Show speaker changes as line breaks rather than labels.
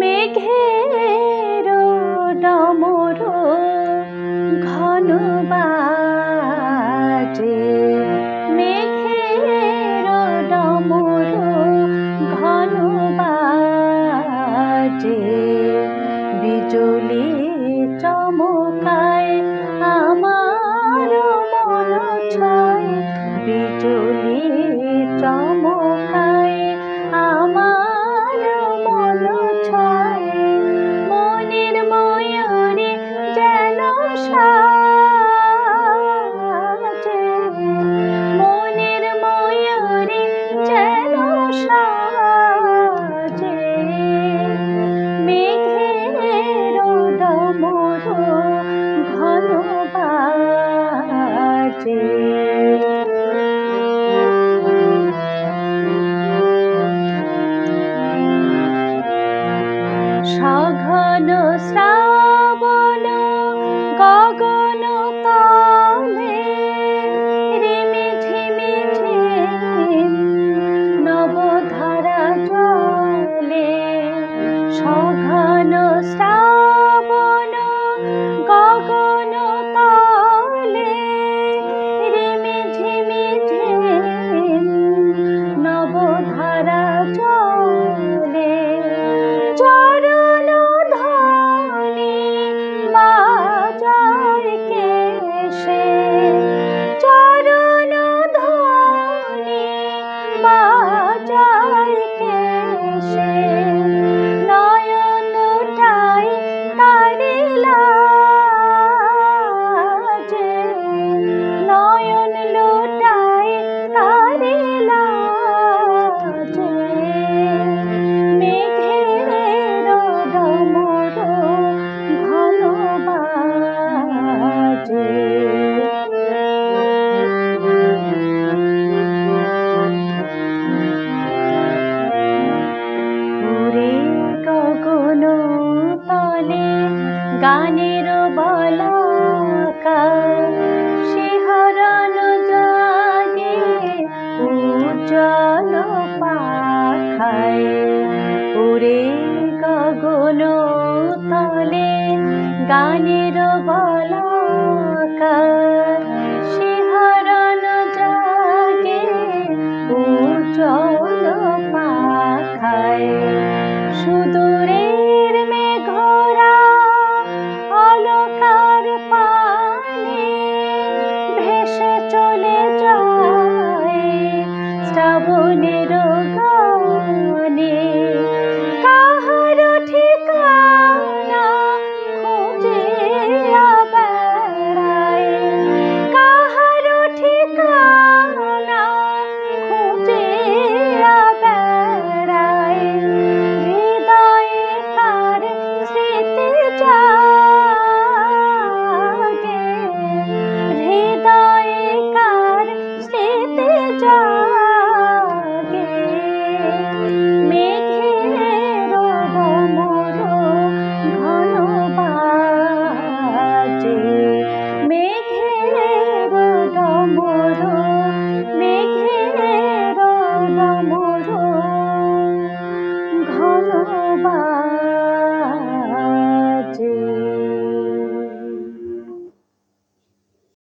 মেঘের ডমর ঘন বাজে, মেঘের ডমর ঘন বাজে, বিজুলি চমকায় আমার মন ছয়, বিজুলি চমকায় আমার মন ছয়, মনের ময়ূরী যেন সাজে, মনের ময়ূরী যেন সাজে, মেঘের ডমর ঘন বাজে। সঘন শ্রাবণ গগন তলে, রিমি ঝিমি ঝিম নবধারা জলে, সঘন শ্রাবণ গগন তলে, রিমি ঝিমি ঝিম নবধারা জলে, চরণ ধ্বনি বাজায় কেশে, চরণ ধ্বনি বাজায় কেশে, নয়ন লুটাই তারি লাজে, নয়ন লুটাই তারি লাজে, মেঘের ডমর ঘন বাজে। উড়ে গগন তলে গানের বলাকা, শিহরণ জাগে উজ্জ্বল পাখায়, উড়ে গগন তলে গানের বলাকা, শিহরণ জাগে উজ্জ্বল পাখায়, সুদূরের মেঘরা অলকার পানে ভেসে চলে যায় শ্রাবণের গানে, কাহার ঠিকানা খুঁজিয়া বেড়ায়, কাহার ঠিকানা খুঁজিয়া বেড়ায়, হৃদয়ে কার স্মৃতি জাগে, হৃদয়ে কার স্মৃতি জাগে, মেঘের ডমর ঘন বাজে, মেঘের ডমর